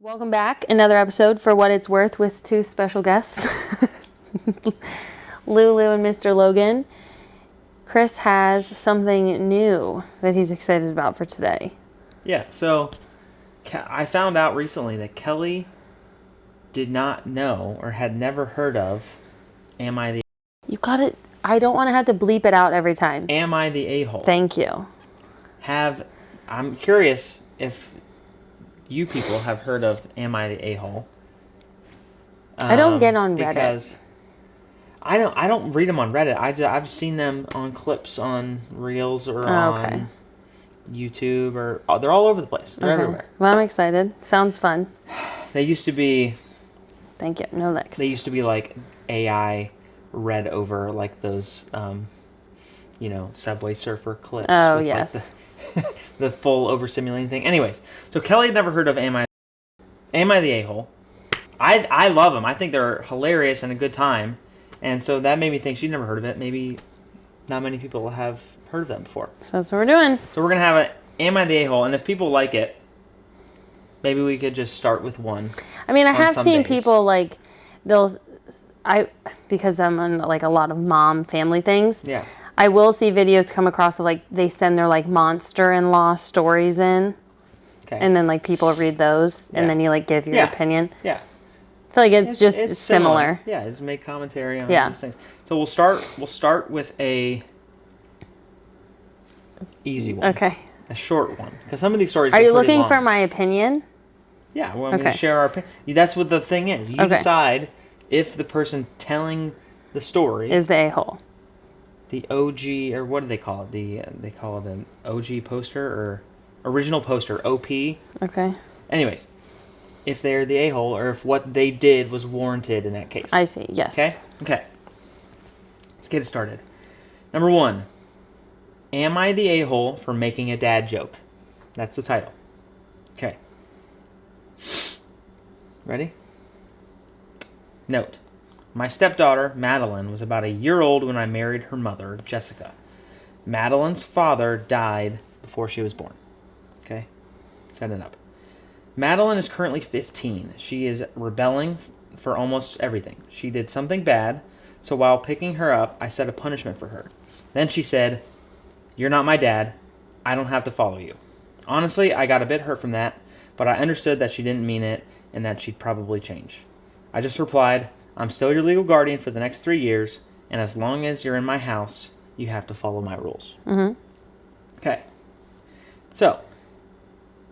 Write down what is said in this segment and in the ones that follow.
Welcome back. Another episode for What It's Worth with two special guests, Lulu and Mr. Logan. Chris has something new that he's excited about for today. Yeah, so I found out recently that Kelly did not know or had never heard of Am I the... You got it. I don't want to have to bleep it out every time. Am I the A-hole? Thank you. I'm curious if you people have heard of Am I the A-hole? I don't get on Reddit. Because I don't read them on Reddit. I've seen them on clips on Reels or on YouTube, or they're all over the place. They're everywhere. Well, I'm excited. Sounds fun. They used to be... Thank you. No thanks. They used to be like AI read over like those, Subway Surfer clips. Oh, with, yes. Like, the full overstimulating thing. Anyways, so Kelly had never heard of Am I the A-hole? I love them. I think they're hilarious and a good time. And so that made me think she'd never heard of it. Maybe not many people have heard of them before. So that's what we're doing. So we're going to have an Am I the A-hole? And if people like it, maybe we could just start with one. I mean, I have seen people like, because I'm on like a lot of mom family things. Yeah. I will see videos come across of like they send their like monster-in-law stories in. Okay. And then like people read those and then you like give your opinion. Yeah. I feel like it's just similar. Yeah, just make commentary on these things. So we'll start with a easy one. Okay. A short one. Because some of these stories are you pretty looking long. for my opinion? Yeah, well, I'm going to share our opinion. That's what the thing is. You decide if the person telling the story is the a-hole. The OG, or what do they call it? They call it an OG poster or original poster, OP. Okay. Anyways, if they're the a-hole or if what they did was warranted in that case. I see. Yes. Okay. Let's get it started. Number 1. Am I the a-hole for making a dad joke? That's the title. Okay. Ready? Note. My stepdaughter, Madeline, was about a year old when I married her mother, Jessica. Madeline's father died before she was born. Okay? Set it up. Madeline is currently 15. She is rebelling for almost everything. She did something bad, so while picking her up, I set a punishment for her. Then she said, "You're not my dad. I don't have to follow you." Honestly, I got a bit hurt from that, but I understood that she didn't mean it and that she'd probably change. I just replied, "I'm still your legal guardian for the next 3 years, and as long as you're in my house, you have to follow my rules." Mm-hmm. Okay. So,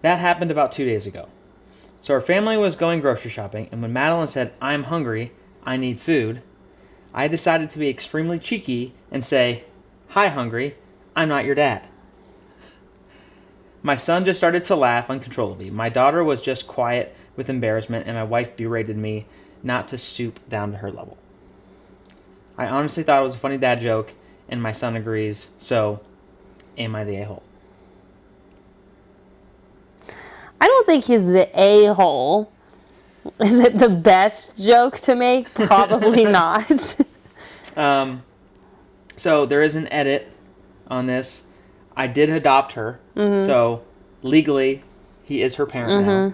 that happened about 2 days ago. So our family was going grocery shopping, and when Madeline said, "I'm hungry, I need food," I decided to be extremely cheeky and say, "Hi, hungry, I'm not your dad." My son just started to laugh uncontrollably. My daughter was just quiet with embarrassment, and my wife berated me not to stoop down to her level. I honestly thought it was a funny dad joke, and my son agrees, so am I the a-hole? I don't think he's the a-hole. Is it the best joke to make? Probably not. So there is an edit on this. I did adopt her, so legally he is her parent now.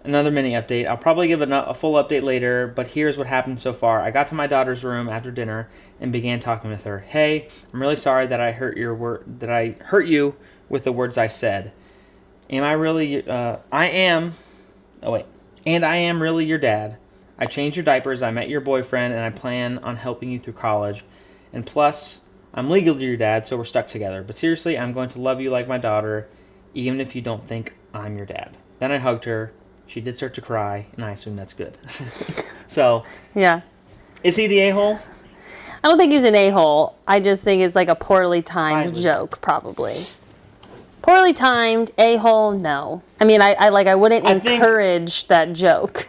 Another mini update. I'll probably give a full update later, but here's what happened so far. I got to my daughter's room after dinner and began talking with her. "Hey, I'm really sorry that I hurt you with the words I said. And I am really your dad. I changed your diapers, I met your boyfriend, and I plan on helping you through college. And plus, I'm legally your dad, so we're stuck together. But seriously, I'm going to love you like my daughter, even if you don't think I'm your dad." Then I hugged her. She did start to cry, and I assume that's good. So, yeah. Is he the a-hole? I don't think he's an a-hole. I just think it's like a poorly timed joke, probably. Poorly timed, a-hole, no. I mean, I wouldn't encourage that joke.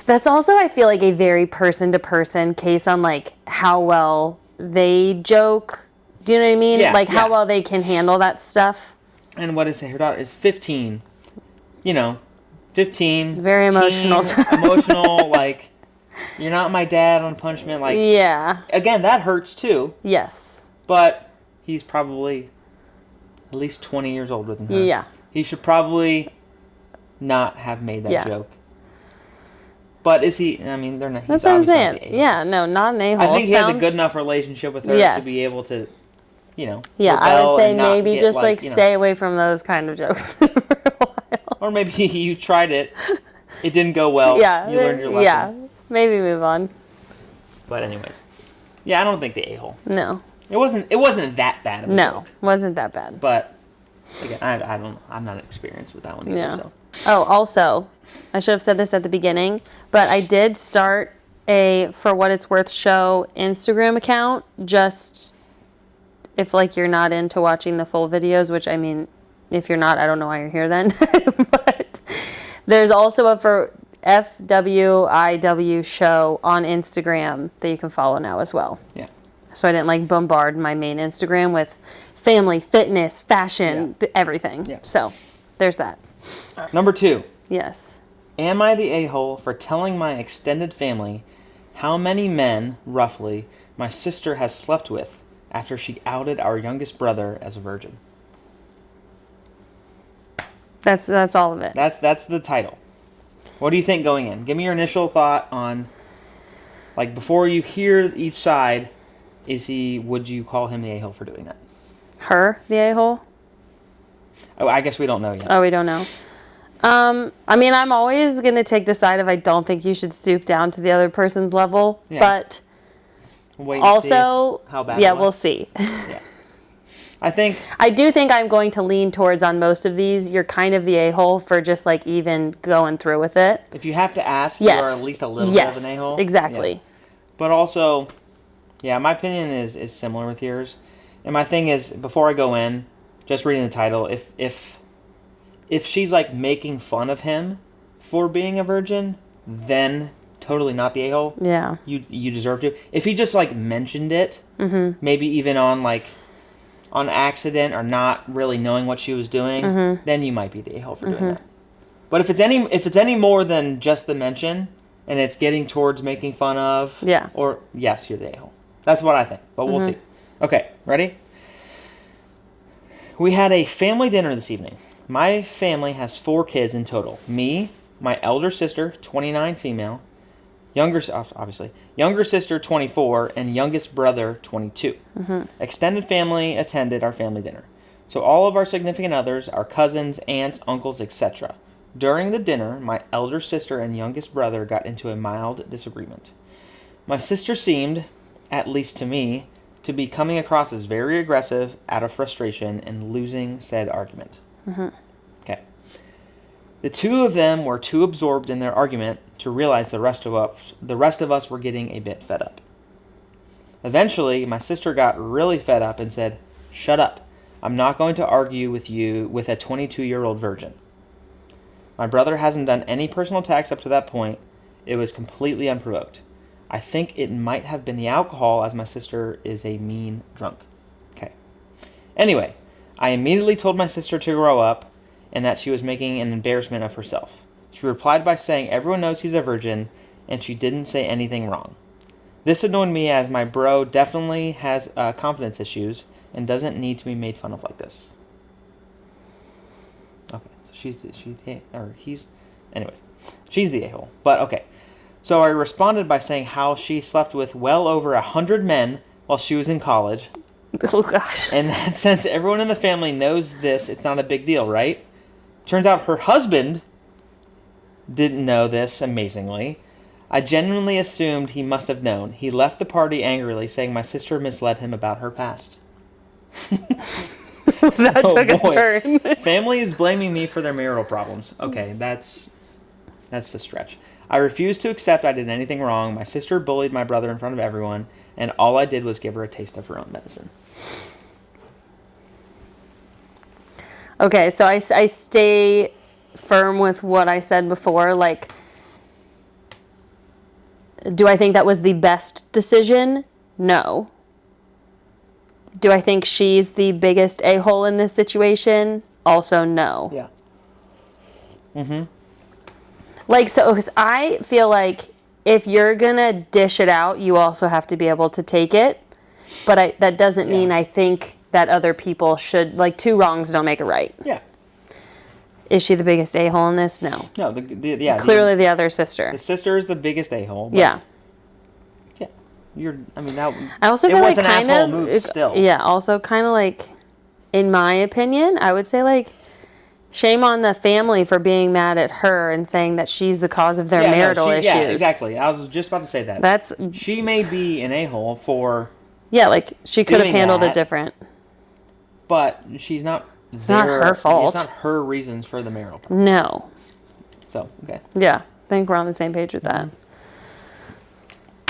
That's also, I feel like, a very person-to-person case on, like, how well they joke. Do you know what I mean? Yeah, like, how well they can handle that stuff. And what is it? Her daughter is 15. 15. Very emotional. Emotional, like, "You're not my dad" on punishment. Like, yeah. Again, that hurts, too. Yes. But he's probably at least 20 years older than her. Yeah. He should probably not have made that Yeah. joke. But is he? I mean, they're not. He's That's what I'm obviously saying. not the a-hole. Yeah, no, not an a-hole. I think he has a good enough relationship with her to Yes. be able to, you know. Yeah, I rebel would say and not maybe get, just like, you know. stay away from those kind of jokes for a while. Or maybe you tried it, it didn't go well. Yeah, You learned your lesson. yeah, maybe move on. But anyways, yeah, I don't think the a-hole. No, It wasn't that bad of a joke. Wasn't that bad. But again, I don't. I'm not experienced with that one either. Yeah. So. Oh, also, I should have said this at the beginning, but I did start a For What It's Worth show Instagram account, just if like you're not into watching the full videos, which I mean, if you're not, I don't know why you're here then. But there's also a for FWIW show on Instagram that you can follow now as well. Yeah. So I didn't like bombard my main Instagram with family, fitness, fashion, everything. Yeah. So there's that. Number 2. Yes. Am I the a-hole for telling my extended family how many men, roughly, my sister has slept with after she outed our youngest brother as a virgin? That's all of it. That's the title. What do you think going in? Give me your initial thought on, like, before you hear each side, would you call him the a-hole for doing that? Her, the a-hole? Oh, I guess we don't know yet. Oh, we don't know. I mean, I'm always going to take the side of I don't think you should stoop down to the other person's level, Yeah. but Wait and also, see how bad yeah, it was. we'll see. Yeah. I do think I'm going to lean towards on most of these. You're kind of the a-hole for just like even going through with it. if you have to ask, Yes. you are at least a little bit of an a-hole. Exactly. Yeah. But also, yeah, my opinion is similar with yours. And my thing is, before I go in, just reading the title, if she's like making fun of him for being a virgin, then totally not the a-hole. Yeah. You deserve to. If he just like mentioned it, maybe even on accident or not really knowing what she was doing, then you might be the a-hole for doing that. But if it's any more than just the mention and it's getting towards making fun of, Yeah. or yes, you're the a-hole. That's what I think, but we'll see. Okay, ready? We had a family dinner this evening. My family has 4 kids in total. Me, my elder sister, 29 female, younger sister, 24, and youngest brother, 22. Extended family attended our family dinner. So all of our significant others, our cousins, aunts, uncles, etc. During the dinner, my elder sister and youngest brother got into a mild disagreement. My sister seemed, at least to me, to be coming across as very aggressive out of frustration and losing said argument. Okay. The two of them were too absorbed in their argument to realize the rest of us were getting a bit fed up. Eventually, my sister got really fed up and said, "Shut up. I'm not going to argue with you with a 22-year-old virgin." My brother hasn't done any personal attacks up to that point. It was completely unprovoked. I think it might have been the alcohol, as my sister is a mean drunk. Okay. Anyway, I immediately told my sister to grow up and that she was making an embarrassment of herself. She replied by saying everyone knows he's a virgin and she didn't say anything wrong. This annoyed me as my bro definitely has confidence issues and doesn't need to be made fun of like this. Okay, so she's the a-hole. But okay. So I responded by saying how she slept with well over 100 men while she was in college. Oh, gosh. And that since everyone in the family knows this, it's not a big deal, right? Turns out her husband didn't know this, amazingly. I genuinely assumed he must have known. He left the party angrily, saying my sister misled him about her past. That took a turn. Family is blaming me for their marital problems. Okay, that's a stretch. I refused to accept I did anything wrong. My sister bullied my brother in front of everyone, and all I did was give her a taste of her own medicine. Okay, so I stay firm with what I said before. Like, do I think that was the best decision? No. Do I think she's the biggest a-hole in this situation? Also, no. Yeah. Like, so 'cause I feel like if you're going to dish it out, you also have to be able to take it. But that doesn't mean I think that other people should, like, 2 wrongs don't make a right. Yeah. Is she the biggest a-hole in this? No. No, Clearly the other sister. The sister is the biggest a-hole. Yeah. Yeah. I mean, that. I also feel was like an kind asshole of. move still. Yeah. Also, kind of like, in my opinion, I would say like, shame on the family for being mad at her and saying that she's the cause of their marital issues. Yeah, exactly. I was just about to say that. She may be an a-hole for. Yeah, like she could have handled it different. But she's not. It's not her fault. It's not her reasons for the marital problem. No. So, okay. Yeah, I think we're on the same page with that.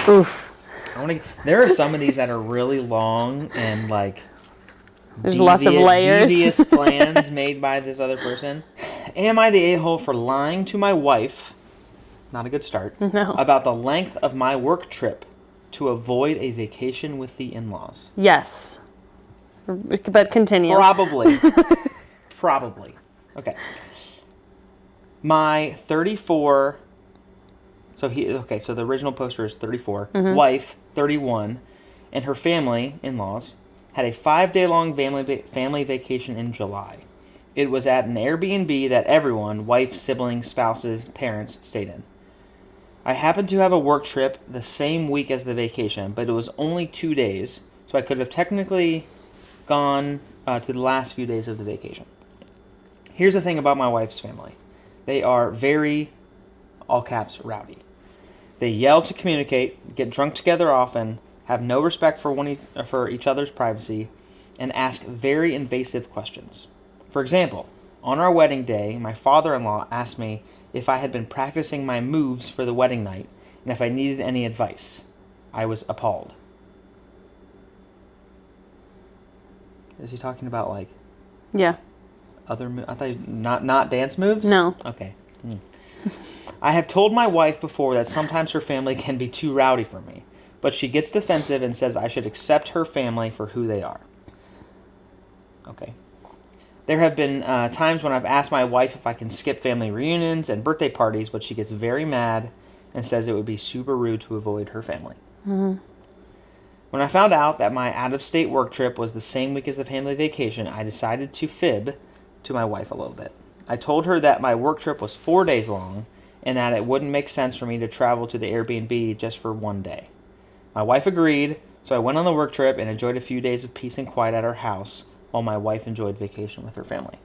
Oof. There are some of these that are really long and like there's lots of layers. Devious plans made by this other person. Am I the a-hole for lying to my wife? Not a good start. No. About the length of my work trip to avoid a vacation with the in-laws. Yes. But continue. Probably. Probably. Okay. My 34. So the original poster is 34. Wife, 31, and her family, in-laws, had a 5-day-long family vacation in July. It was at an Airbnb that everyone, wife, siblings, spouses, parents, stayed in. I happened to have a work trip the same week as the vacation, but it was only 2 days, so I could have technically gone to the last few days of the vacation. Here's the thing about my wife's family. They are very, all caps, rowdy. They yell to communicate, get drunk together often, have no respect for each other's privacy, and ask very invasive questions. For example, on our wedding day, my father-in-law asked me if I had been practicing my moves for the wedding night and if I needed any advice. I was appalled. Is he talking about like? Yeah. Other I thought not dance moves? No. Okay. I have told my wife before that sometimes her family can be too rowdy for me, but she gets defensive and says I should accept her family for who they are. Okay. There have been times when I've asked my wife if I can skip family reunions and birthday parties, but she gets very mad and says it would be super rude to avoid her family. Mm-hmm. When I found out that my out-of-state work trip was the same week as the family vacation, I decided to fib to my wife a little bit. I told her that my work trip was 4 days long and that it wouldn't make sense for me to travel to the Airbnb just for 1 day. My wife agreed, so I went on the work trip and enjoyed a few days of peace and quiet at our house while my wife enjoyed vacation with her family.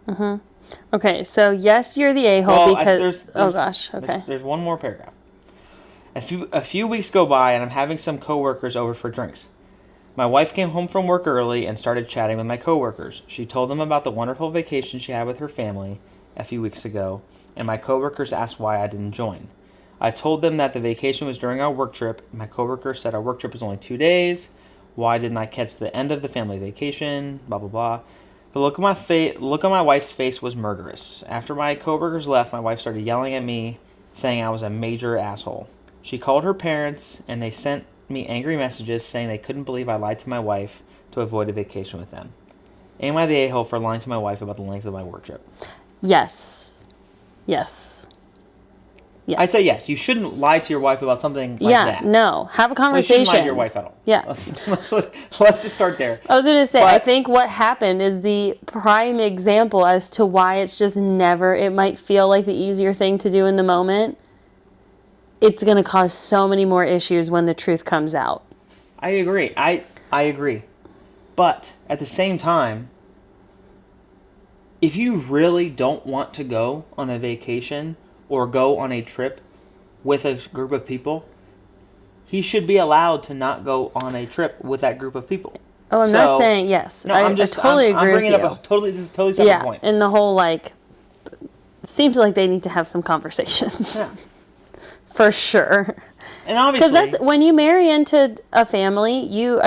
Mm-hmm. Okay, so yes, you're the a-hole because... oh gosh, okay. There's one more paragraph. A few weeks go by and I'm having some coworkers over for drinks. My wife came home from work early and started chatting with my coworkers. She told them about the wonderful vacation she had with her family a few weeks ago, and my coworkers asked why I didn't join. I told them that the vacation was during our work trip. My coworker said our work trip was only 2 days. Why didn't I catch the end of the family vacation? Blah, blah, blah. The look on my wife's face was murderous. After my coworkers left, my wife started yelling at me, saying I was a major asshole. She called her parents, and they sent me angry messages saying they couldn't believe I lied to my wife to avoid a vacation with them. Am I the a-hole for lying to my wife about the length of my work trip? Yes. Yes. Yes. I'd say yes. You shouldn't lie to your wife about something like that. Yeah, no. Have a conversation. You shouldn't lie to your wife at all. Yeah. Let's just start there. I was going to say, I think what happened is the prime example as to why it's just never, it might feel like the easier thing to do in the moment. It's going to cause so many more issues when the truth comes out. I agree. I agree. But at the same time, if you really don't want to go on a vacation or go on a trip with a group of people, he should be allowed to not go on a trip with that group of people. Oh, I'm not saying yes. No, I totally agree with you. This is a totally separate point. Yeah, and the whole, like, it seems like they need to have some conversations. Yeah. For sure. And obviously... Because that's, when you marry into a family, you're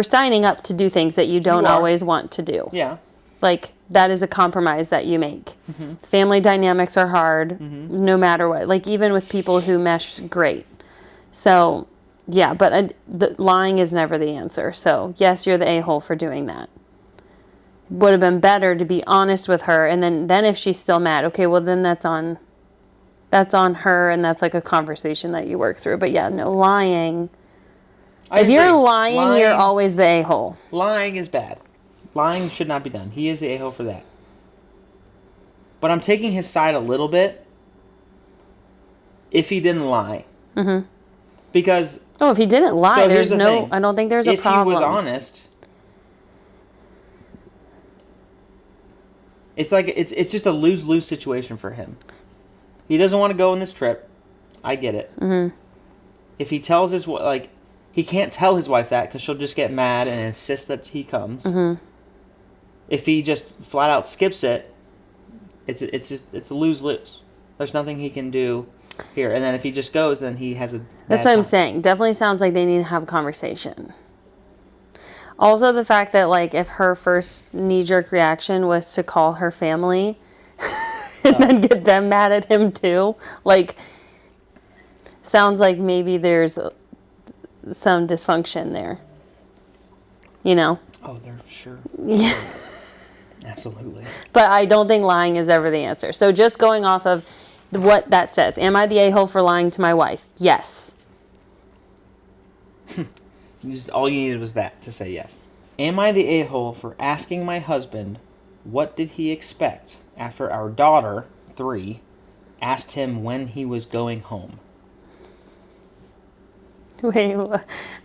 signing up to do things that you don't always want to do. Yeah. Like, that is a compromise that you make. Mm-hmm. Family dynamics are hard, no matter what. Like, even with people who mesh great. So, yeah, but the lying is never the answer. So, yes, you're the a-hole for doing that. Would have been better to be honest with her, and then if she's still mad, okay, well, then that's on her, and that's like a conversation that you work through. But yeah, no, lying. If you're lying, you're always the a-hole. Lying is bad. Lying should not be done. He is the a-hole for that. But I'm taking his side a little bit if he didn't lie. Mm-hmm. Because... Oh, if he didn't lie, so there's the no... thing. I don't think there's a problem. If he was honest... It's like... It's just a lose-lose situation for him. He doesn't want to go on this trip. I get it. Mm-hmm. If he tells his... Like, he can't tell his wife that because she'll just get mad and insist that he comes. Mm-hmm. If he just flat out skips it, it's a lose-lose. There's nothing he can do here. And then if he just goes, then he has a bad That's what time. I'm saying. Definitely sounds like they need to have a conversation. Also, the fact that, like, if her first knee-jerk reaction was to call her family and then get them mad at him too, like, sounds like maybe there's some dysfunction there. You know? Oh, they're sure. Yeah. Absolutely. But I don't think lying is ever the answer. So just going off of what that says. Am I the a-hole for lying to my wife? Yes. All you needed was that to say yes. Am I the a-hole for asking my husband what did he expect after our daughter, 3, asked him when he was going home? Wait,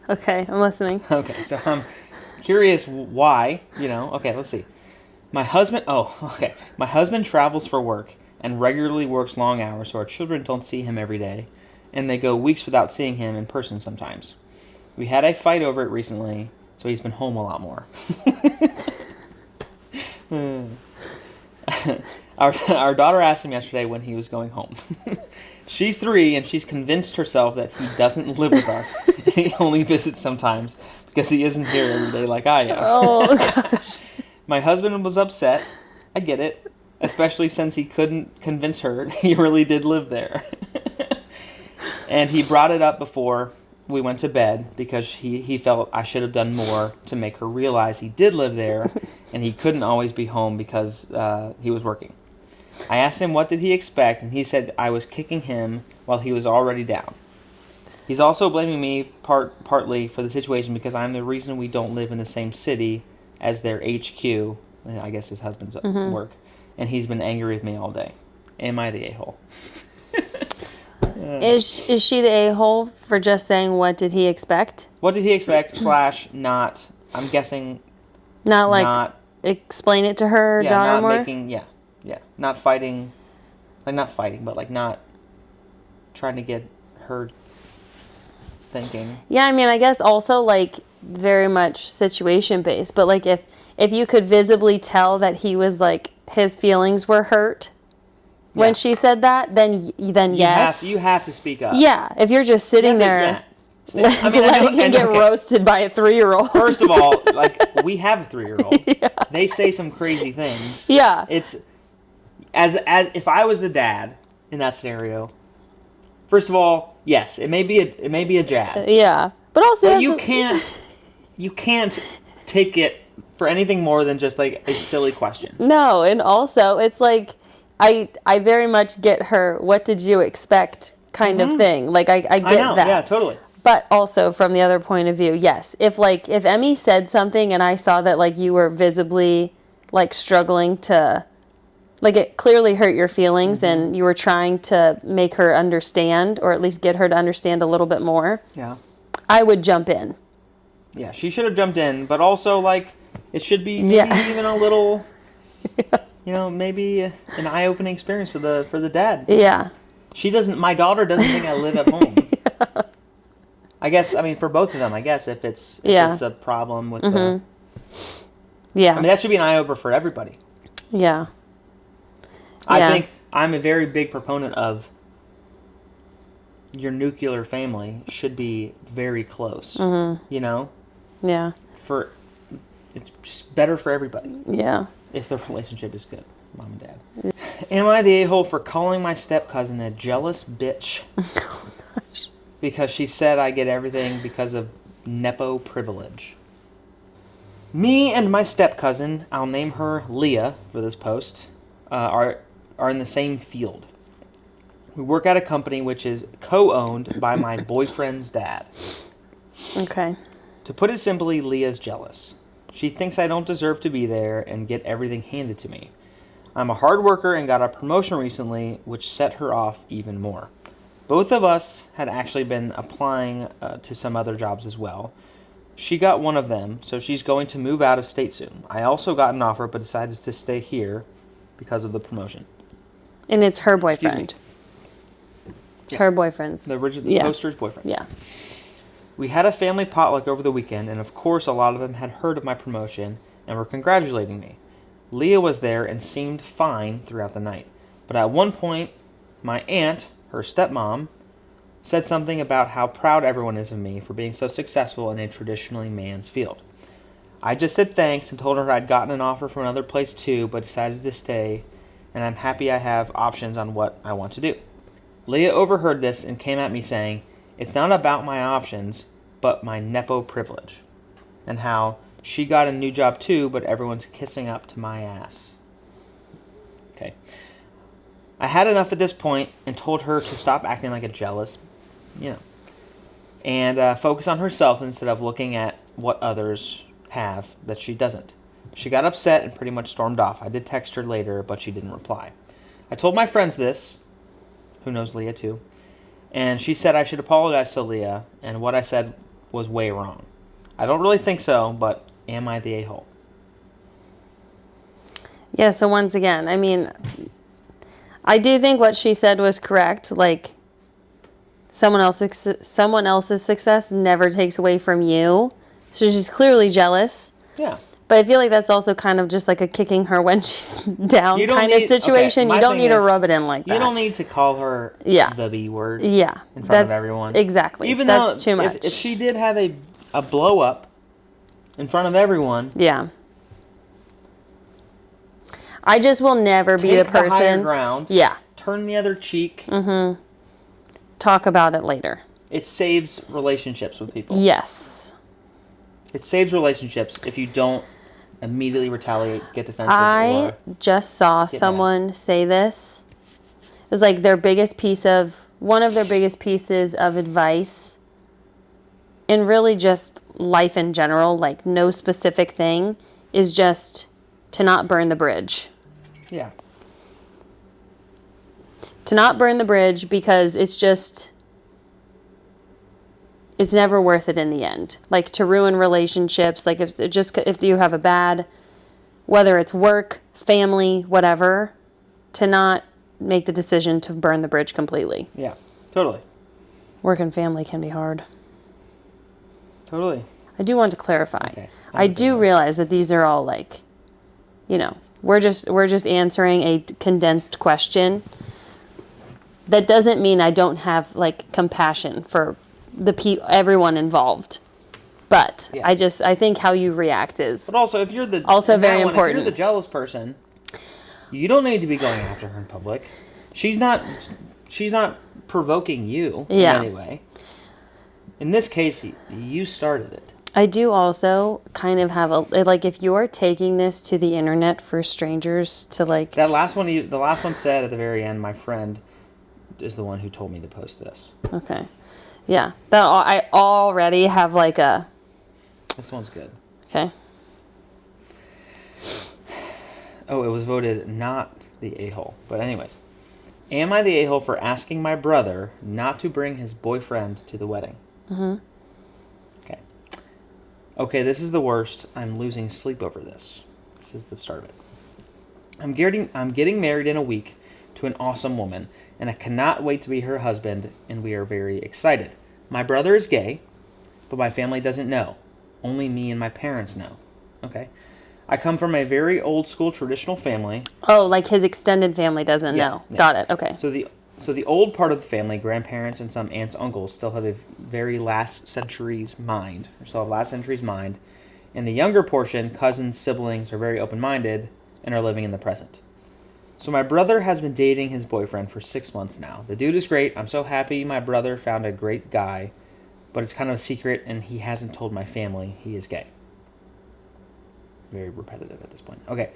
okay, I'm listening. Okay, so I'm curious why, Okay, let's see. My husband travels for work and regularly works long hours, so our children don't see him every day, and they go weeks without seeing him in person sometimes. We had a fight over it recently, so he's been home a lot more. Our daughter asked him yesterday when he was going home. She's 3, and she's convinced herself that he doesn't live with us. He only visits sometimes because he isn't here every day like I am. Oh, gosh. My husband was upset. I get it. Especially since he couldn't convince her he really did live there. And he brought it up before we went to bed because he felt I should have done more to make her realize he did live there and he couldn't always be home because he was working. I asked him what did he expect, and he said I was kicking him while he was already down. He's also blaming me partly for the situation because I'm the reason we don't live in the same city as their HQ, I guess his husband's work, and he's been angry with me all day. Am I the a-hole? Is she the a-hole for just saying what did he expect? What did he expect / not, I'm guessing... Not explain it to her daughter more? Not fighting, but not trying to get her thinking. Yeah, I mean, I guess also, very much situation-based, but, if you could visibly tell that he was, his feelings were hurt when she said that, then yes. You have to speak up. Yeah, if you're just sitting there... letting him get roasted by a 3-year-old. First of all, we have a 3-year-old. Yeah. They say some crazy things. Yeah. It's as if I was the dad in that scenario. First of all, yes, it may be a jab. Yeah, but also you can't take it for anything more than just a silly question. No, and also it's I very much get her. What did you expect? Kind of thing. I get that. Yeah, totally. But also from the other point of view, yes. If Emmy said something and I saw that you were visibly struggling to it clearly hurt your feelings and you were trying to make her understand or at least get her to understand a little bit more. Yeah. I would jump in. Yeah, she should have jumped in, but also it should be maybe even a little maybe an eye-opening experience for the dad. Yeah. My daughter doesn't think I live at home. Yeah. I guess, for both of them, if it's a problem with the... Yeah. that should be an eye-opener for everybody. Yeah. I think I'm a very big proponent of your nuclear family should be very close. Mm-hmm. Yeah. It's just better for everybody. Yeah. If the relationship is good, mom and dad. Yeah. Am I the a-hole for calling my step-cousin a jealous bitch? Oh, gosh. Because she said I get everything because of Nepo privilege. Me and my step-cousin, I'll name her Leah for this post, are in the same field. We work at a company which is co-owned by my boyfriend's dad. Okay. To put it simply, Leah's jealous. She thinks I don't deserve to be there and get everything handed to me. I'm a hard worker and got a promotion recently, which set her off even more. Both of us had actually been applying to some other jobs as well. She got one of them, so she's going to move out of state soon. I also got an offer, but decided to stay here because of the promotion. And it's her boyfriend. It's her boyfriend's. The original poster's boyfriend. Yeah. We had a family potluck over the weekend, and of course a lot of them had heard of my promotion and were congratulating me. Leah was there and seemed fine throughout the night. But at one point, my aunt, her stepmom, said something about how proud everyone is of me for being so successful in a traditionally man's field. I just said thanks and told her I'd gotten an offer from another place too, but decided to stay, and I'm happy I have options on what I want to do. Leah overheard this and came at me saying, it's not about my options, but my Nepo privilege, and how she got a new job too, but everyone's kissing up to my ass. Okay. I had enough at this point and told her to stop acting like a jealous, and focus on herself instead of looking at what others have that she doesn't. She got upset and pretty much stormed off. I did text her later, but she didn't reply. I told my friends this, who knows Leah too, and she said I should apologize to Leah, and what I said was way wrong. I don't really think so, but am I the a-hole? Yeah, so once again, I mean, I do think what she said was correct. Like, someone else's success never takes away from you. So she's clearly jealous. Yeah. But I feel like that's also kind of just like a kicking her when she's down kind of situation. You don't need to rub it in like that. You don't need to call her the B word in front of everyone. Exactly. Even that's though too much. If she did have a blow up in front of everyone. Yeah. I just will never be the person. Take the higher ground. Yeah. Turn the other cheek. Mm-hmm. Talk about it later. It saves relationships with people. Yes. It saves relationships if you don't immediately retaliate, get defensive. I just saw someone say this. It was like one of their biggest pieces of advice, and really just life in general, like no specific thing, is just to not burn the bridge. Yeah. To not burn the bridge, because it's never worth it in the end. Like, to ruin relationships, like if you have a bad, whether it's work, family, whatever, to not make the decision to burn the bridge completely. Yeah, totally. Work and family can be hard. Totally. I do want to clarify. Okay. I do realize that these are all like, we're just answering a condensed question. That doesn't mean I don't have like compassion for everyone involved, but I think how you react is. But also, if you're very important. If you're the jealous person, you don't need to be going after her in public. She's not provoking you in any way. In this case, you started it. I do also kind of have if you're taking this to the internet for strangers to like. The last one said at the very end, my friend is the one who told me to post this. Okay. Yeah. I already have like a... This one's good. Okay. Oh, it was voted not the a-hole. But anyways. Am I the a-hole for asking my brother not to bring his boyfriend to the wedding? Mm-hmm. Okay. Okay, this is the worst. I'm losing sleep over this. This is the start of it. I'm getting married in a week to an awesome woman, and I cannot wait to be her husband, and we are very excited. My brother is gay, but my family doesn't know. Only me and my parents know. Okay? I come from a very old school traditional family. Oh, like his extended family doesn't know. Yeah. Got it. Okay. So the old part of the family, grandparents and some aunts, uncles, still have a very last century's mind. And the younger portion, cousins, siblings, are very open-minded and are living in the present. So my brother has been dating his boyfriend for 6 months now. The dude is great. I'm so happy my brother found a great guy, but it's kind of a secret, and he hasn't told my family he is gay. Very repetitive at this point. Okay.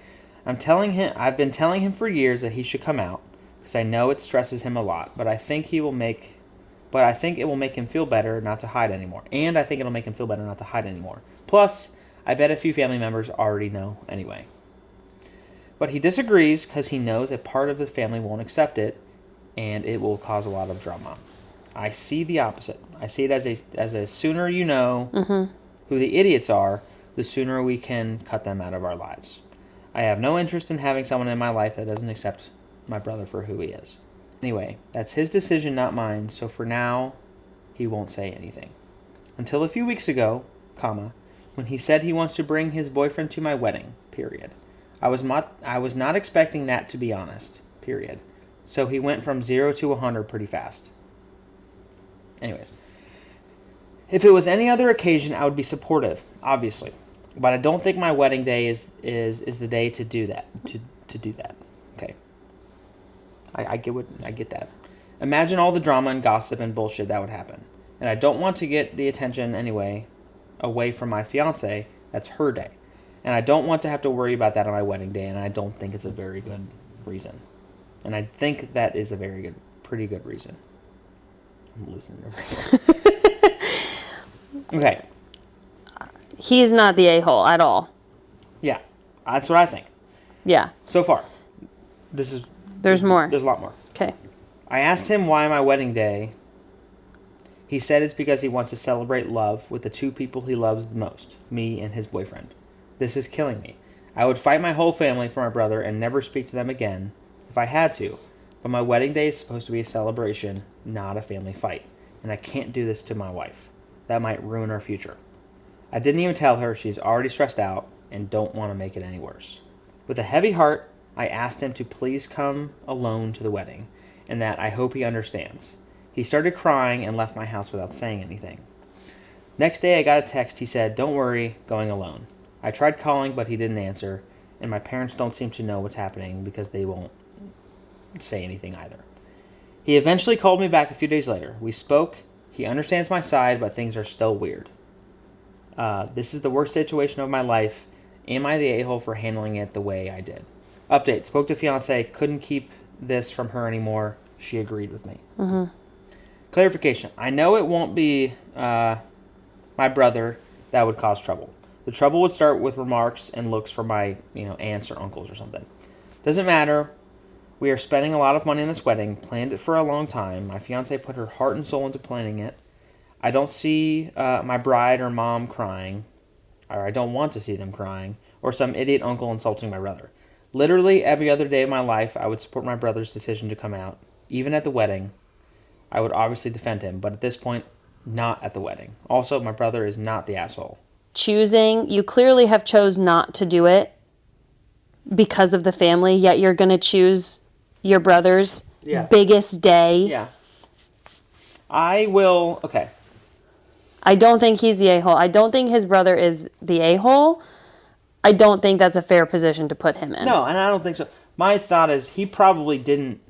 I've been telling him for years that he should come out, because I know it stresses him a lot, but I think it will make him feel better not to hide anymore. Plus, I bet a few family members already know anyway. But he disagrees because he knows a part of the family won't accept it, and it will cause a lot of drama. I see the opposite. I see it as a sooner you know who the idiots are, the sooner we can cut them out of our lives. I have no interest in having someone in my life that doesn't accept my brother for who he is. Anyway, that's his decision, not mine, so for now, he won't say anything. Until a few weeks ago, when he said he wants to bring his boyfriend to my wedding, period. I was not expecting that, to be honest, period. So he went from 0 to 100 pretty fast. Anyways, if it was any other occasion, I would be supportive, obviously. But I don't think my wedding day is the day to do that. To do that. Okay. I get that. Imagine all the drama and gossip and bullshit that would happen. And I don't want to get the attention anyway away from my fiance. That's her day. And I don't want to have to worry about that on my wedding day, and I don't think it's a very good reason. And I think that is a pretty good reason. I'm losing it. Okay. He's not the a-hole at all. Yeah, that's what I think. Yeah. So far. There's more. There's a lot more. Okay. I asked him why my wedding day. He said it's because he wants to celebrate love with the two people he loves the most, me and his boyfriend. This is killing me. I would fight my whole family for my brother and never speak to them again if I had to. But my wedding day is supposed to be a celebration, not a family fight. And I can't do this to my wife. That might ruin our future. I didn't even tell her. She's already stressed out and don't want to make it any worse. With a heavy heart, I asked him to please come alone to the wedding, and that I hope he understands. He started crying and left my house without saying anything. Next day I got a text. He said, "Don't worry, going alone." I tried calling, but he didn't answer, and my parents don't seem to know what's happening because they won't say anything either. He eventually called me back a few days later. We spoke. He understands my side, but things are still weird. This is the worst situation of my life. Am I the a-hole for handling it the way I did? Update. Spoke to fiance. Couldn't keep this from her anymore. She agreed with me. Mm-hmm. Clarification. I know it won't be my brother that would cause trouble. The trouble would start with remarks and looks from my aunts or uncles or something. Doesn't matter. We are spending a lot of money on this wedding. Planned it for a long time. My fiance put her heart and soul into planning it. I don't see my bride or mom crying, or I don't want to see them crying, or some idiot uncle insulting my brother. Literally every other day of my life, I would support my brother's decision to come out. Even at the wedding, I would obviously defend him, but at this point, not at the wedding. Also, my brother is not the asshole. You clearly have chose not to do it because of the family, yet you're going to choose your brother's biggest day. Yeah. Okay. I don't think he's the a-hole. I don't think his brother is the a-hole. I don't think that's a fair position to put him in. No, and I don't think so. My thought is he probably didn't,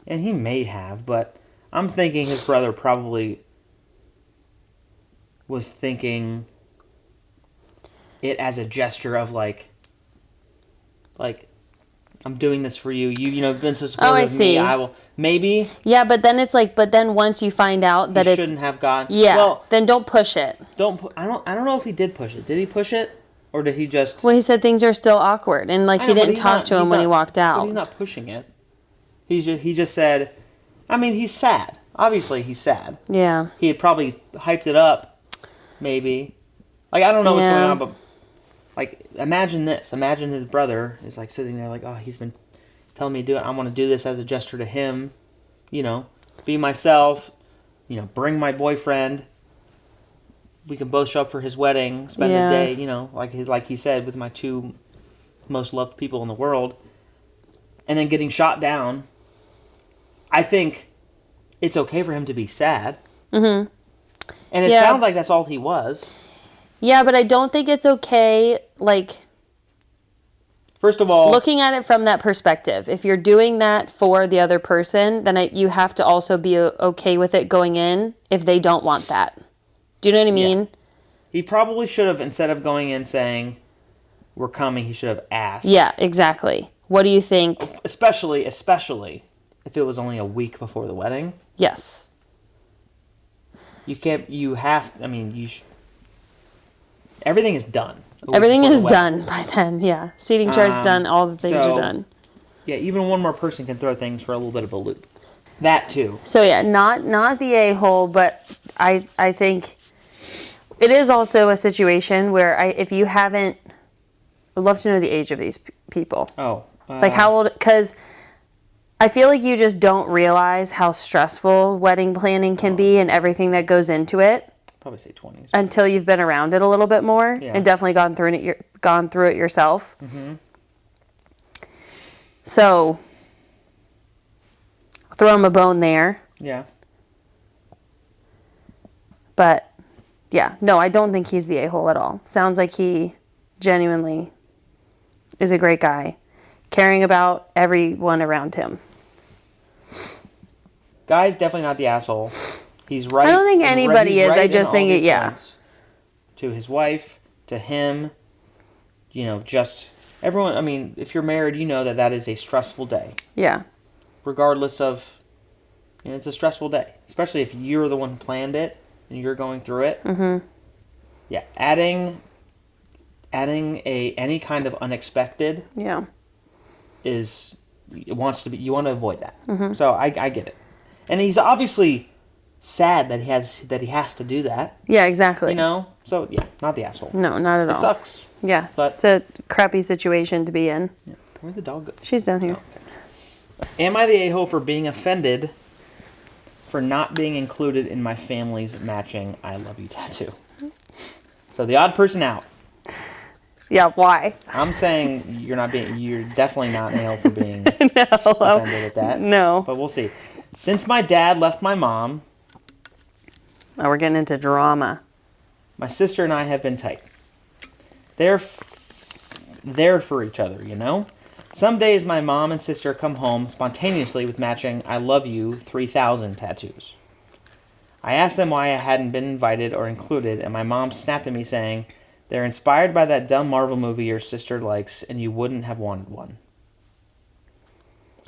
and he may have, but I'm thinking his brother probably was thinking it as a gesture of like I'm doing this for you. You've been so supportive of me. I will maybe. Yeah, but then it's like, once you find out that it shouldn't have gone. Yeah. Well, then don't push it. I don't know if he did push it. Did he push it, or did he just? Well, he said things are still awkward, and he didn't talk to him when he walked out. But he's not pushing it. He just said. I mean, he's sad. Obviously, he's sad. Yeah. He had probably hyped it up. Maybe. I don't know what's going on, but imagine this. Imagine his brother is sitting there oh, he's been telling me to do it. I want to do this as a gesture to him. Be myself. Bring my boyfriend. We can both show up for his wedding. Spend the day, like he said, with my two most loved people in the world. And then getting shot down. I think it's okay for him to be sad. Mm-hmm. And it sounds like that's all he was. Yeah, but I don't think it's okay, First of all, looking at it from that perspective. If you're doing that for the other person, then you have to also be okay with it going in if they don't want that. Do you know what I mean? Yeah. He probably should have, instead of going in saying, "We're coming," he should have asked. Yeah, exactly. What do you think? Especially if it was only a week before the wedding. Yes. everything is done. Everything is done by then, yeah. Seating chart's done, all the things are done. Yeah, even one more person can throw things for a little bit of a loop. That too. So yeah, not the a-hole, but I think it is also a situation where if you haven't, I'd love to know the age of these people. Oh. Like how old, because I feel like you just don't realize how stressful wedding planning can be and everything that goes into it. Probably say 20s. Until you've been around it a little bit more and definitely gone through it yourself. Mm-hmm. So throw him a bone there. Yeah. But yeah, no, I don't think he's the a-hole at all. Sounds like he genuinely is a great guy, caring about everyone around him. Guy's definitely not the asshole. He's right. I don't think anybody is. I just think To his wife, to him, just everyone. I mean, if you're married, you know that is a stressful day. Yeah. Regardless of, it's a stressful day, especially if you're the one who planned it and you're going through it. Mm-hmm. Yeah, adding any kind of unexpected. Yeah. You want to avoid that. Mm-hmm. So I get it, and he's obviously sad that he has to do that. Yeah, exactly. So yeah, not the asshole. No, not at all. It sucks. Yeah, but it's a crappy situation to be in. Yeah. Where'd the dog go? She's down here. Oh, okay. Am I the a-hole for being offended for not being included in my family's matching I love you tattoo? So the odd person out. Yeah, why? I'm saying you're definitely not an a-hole for being offended at that. No. But we'll see. Since my dad left my mom, oh, we're getting into drama. My sister and I have been tight. They're there for each other, Some days my mom and sister come home spontaneously with matching I love you 3000 tattoos. I asked them why I hadn't been invited or included, and my mom snapped at me saying, they're inspired by that dumb Marvel movie your sister likes, and you wouldn't have wanted one.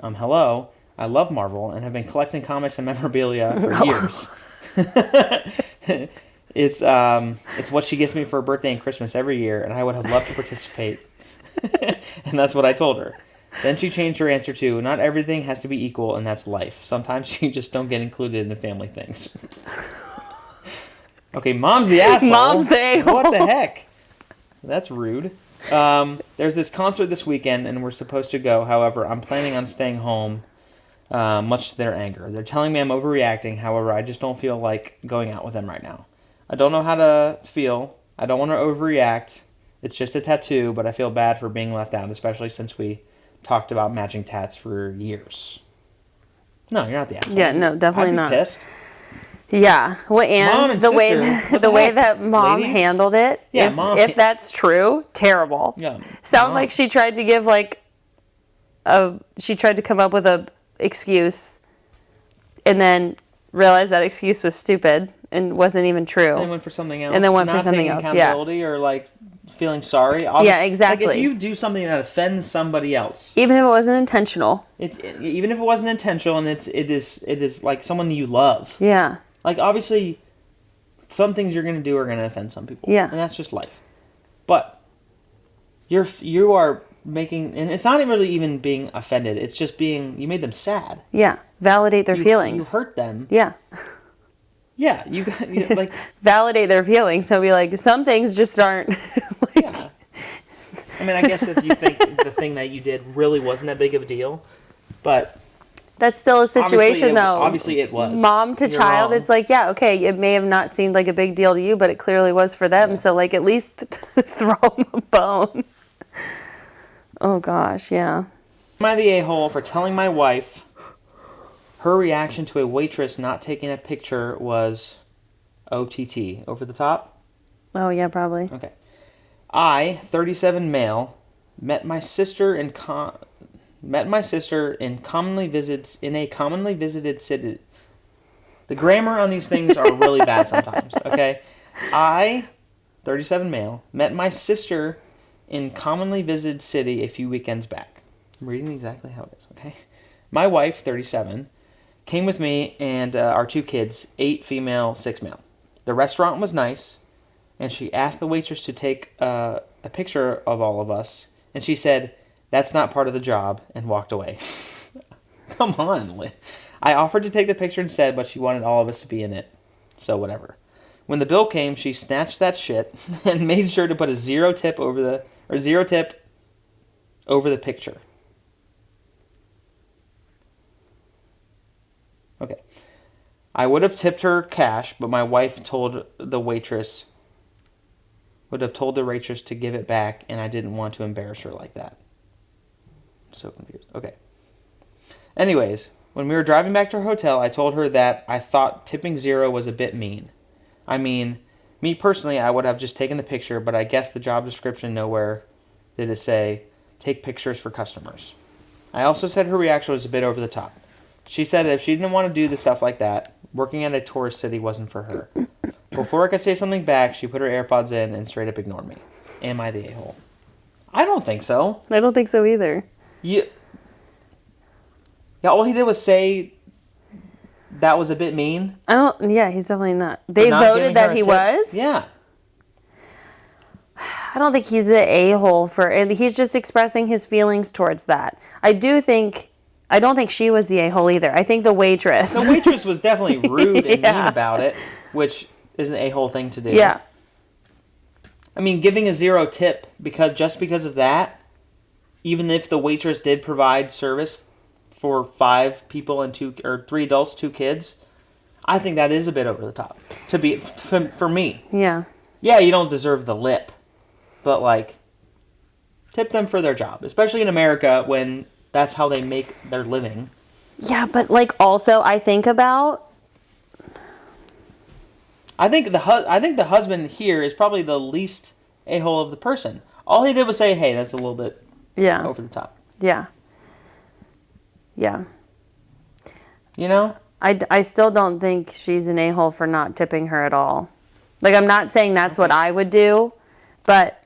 Hello. I love Marvel and have been collecting comics and memorabilia for years. It's what she gets me for her birthday and Christmas every year, and I would have loved to participate. And that's what I told her. Then she changed her answer to, not everything has to be equal, and that's life. Sometimes you just don't get included in the family things. Okay, mom's the asshole. Mom's the a-hole. What the heck? That's rude. There's this concert this weekend, and we're supposed to go. However, I'm planning on staying home, much to their anger. They're telling me I'm overreacting. However, I just don't feel like going out with them right now. I don't know how to feel. I don't want to overreact. It's just a tattoo, but I feel bad for being left out, especially since we talked about matching tats for years. No, you're not the asshole. Yeah, no, definitely not. I'd be pissed. Yeah, well, and the way that mom Ladies? handled it. Yeah, if that's true, terrible. Yeah, sounds like she tried to give she tried to come up with a excuse, and then realized that excuse was stupid and wasn't even true. And then went for something else. And then went for something else. Accountability or feeling sorry. Yeah, exactly. If you do something that offends somebody else, even if it wasn't intentional, even if it wasn't intentional, and it is like someone you love. Yeah. Obviously, some things you're going to do are going to offend some people. Yeah. And that's just life. But you are making, and it's not really even being offended. It's just you made them sad. Yeah. Validate their feelings. You hurt them. Yeah. Yeah. Validate their feelings. So be like, some things just aren't. Yeah. I mean, I guess if you think the thing that you did really wasn't that big of a deal, but. That's still a situation, though. Obviously, it was. Mom to child, wrong. It's like, yeah, okay, it may have not seemed like a big deal to you, but it clearly was for them. Yeah. So, at least throw them a bone. Oh, gosh, yeah. Am I the a-hole for telling my wife her reaction to a waitress not taking a picture was OTT, over the top? Oh, yeah, probably. Okay. I, 37 male, met my sister in commonly visited city. The grammar on these things are really bad sometimes, okay? I, 37 male, met my sister in commonly visited city a few weekends back. I'm reading exactly how it is, okay? My wife, 37, came with me and our 2 kids, 8 female, 6 male. The restaurant was nice. and she asked the waitress to take a picture of all of us, and she said, "That's not part of the job," and walked away. Come on. I offered to take the picture instead, but she wanted all of us to be in it. So whatever. When the bill came, she snatched that shit and made sure to put a zero tip over the picture. Okay. I would have tipped her cash, but my wife told the waitress to give it back, and I didn't want to embarrass her like that. I'm so confused. Okay. Anyways, when we were driving back to her hotel, I told her that I thought tipping zero was a bit mean. I mean, me personally, I would have just taken the picture, but I guess the job description nowhere did it say, take pictures for customers. I also said her reaction was a bit over the top. She said that if she didn't want to do the stuff like that, working at a tourist city wasn't for her. Before I could say something back, she put her AirPods in and straight up ignored me. Am I the a-hole? I don't think so. I don't think so either. Yeah, all he did was say that was a bit mean. Yeah, he's definitely not. They voted that he was? Yeah. I don't think he's the a-hole and he's just expressing his feelings towards that. I don't think she was the a-hole either. I think the waitress. The waitress was definitely rude and mean about it, which is an a-hole thing to do. Yeah. I mean, giving a zero tip because of that, even if the waitress did provide service for 5 people and 3 adults, 2 kids, I think that is a bit over the top for me. Yeah. Yeah, you don't deserve the lip, but like, tip them for their job, especially in America when that's how they make their living. Yeah, but like also I think the husband here is probably the least a-hole of the person. All he did was say, "Hey, that's a little bit over the top." Yeah. Yeah. You know? I still don't think she's an a-hole for not tipping her at all. Like, I'm not saying that's what I would do, but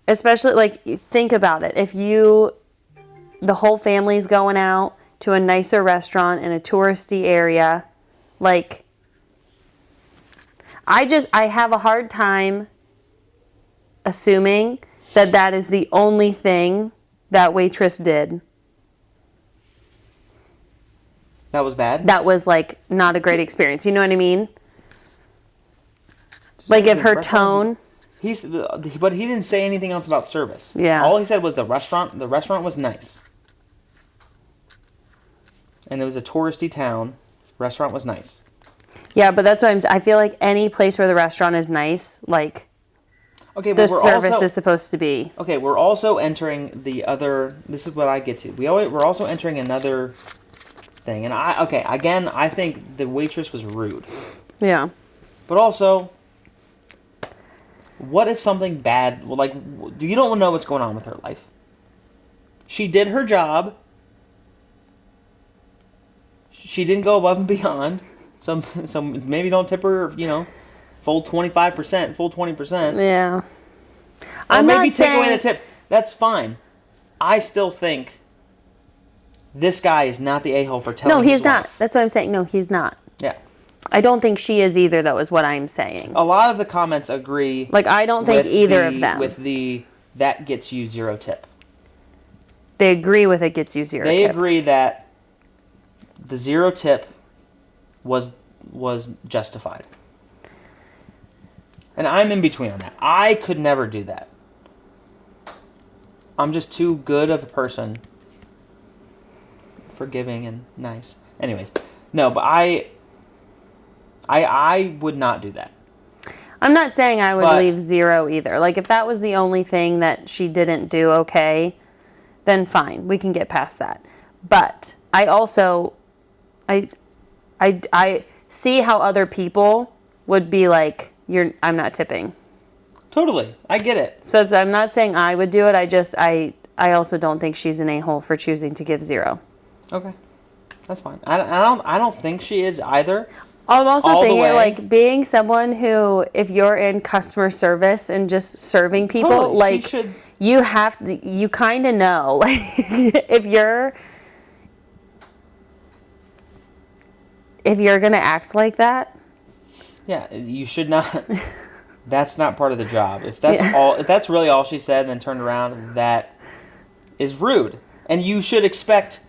especially, like, think about it. If the whole family's going out to a nicer restaurant in a touristy area, like, I have a hard time assuming that is the only thing that waitress did. That was bad? That was, like, not a great experience. You know what I mean? Like, if her tone... But he didn't say anything else about service. Yeah. All he said was the restaurant was nice. And it was a touristy town. Restaurant was nice. Yeah, but that's what I feel like any place where the restaurant is nice, like, okay, the service is supposed to be. Okay, we're also entering the other... This is what I get to. We're also entering another thing. And I think the waitress was rude. Yeah. But also, what if something bad... Well, like, you don't know what's going on with her life. She did her job. She didn't go above and beyond. So maybe don't tip her, full 25%, full 20%. Yeah. Or maybe take away the tip. That's fine. I still think this guy is not the a-hole for telling No, he's his not. wife. That's what I'm saying. No, he's not. Yeah. I don't think she is either, though, is what I'm saying. A lot of the comments agree. Like, I don't think either of them. With that gets you 0 tip. They agree with it gets you 0 tip. They agree that the 0 tip was justified. And I'm in between on that. I could never do that. I'm just too good of a person. Forgiving and nice. Anyways, no, but I would not do that. I'm not saying I would leave 0 either. Like, if that was the only thing that she didn't do okay, then fine. We can get past that. But I also... I see how other people would be like, I'm not tipping. Totally. I get it. So I'm not saying I would do it. I also don't think she's an a-hole for choosing to give 0. Okay. That's fine. I don't think she is either. I'm also thinking, like, being someone who, if you're in customer service and just serving people, totally. like, you kind of know. Like, if you're going to act like that. Yeah, you should not. That's not part of the job. If that's all, if that's really all she said, and then turned around, that is rude. And you should expect.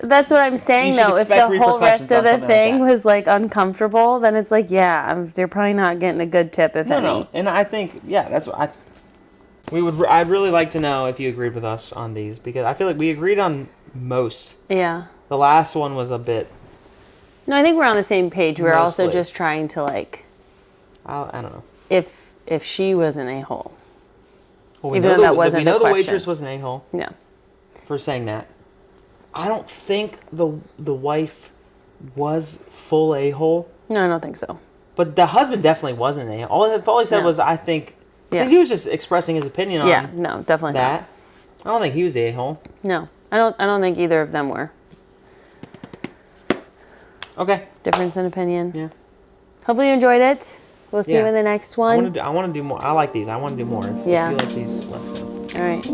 That's what I'm saying, though. If the whole rest of the thing was like uncomfortable, then it's like, yeah, they're probably not getting a good tip, if any. No. And I think, yeah, that's what I'd really like to know if you agreed with us on these, because I feel like we agreed on most. Yeah. The last one was a bit. No, I think we're on the same page. We're also just trying to like. I don't know. If she was an a-hole. Well, we know the waitress was an a-hole. Yeah. For saying that. I don't think the wife was full a-hole. No, I don't think so. But the husband definitely wasn't an a-hole. All he said was, I think, because he was just expressing his opinion on no, definitely that. Not. I don't think he was the a-hole. No, I don't think either of them were. Okay. Difference in opinion. Yeah. Hopefully you enjoyed it. We'll see you in the next one. I want to do more. I like these. I want to do more. If you like these, let us know. All right.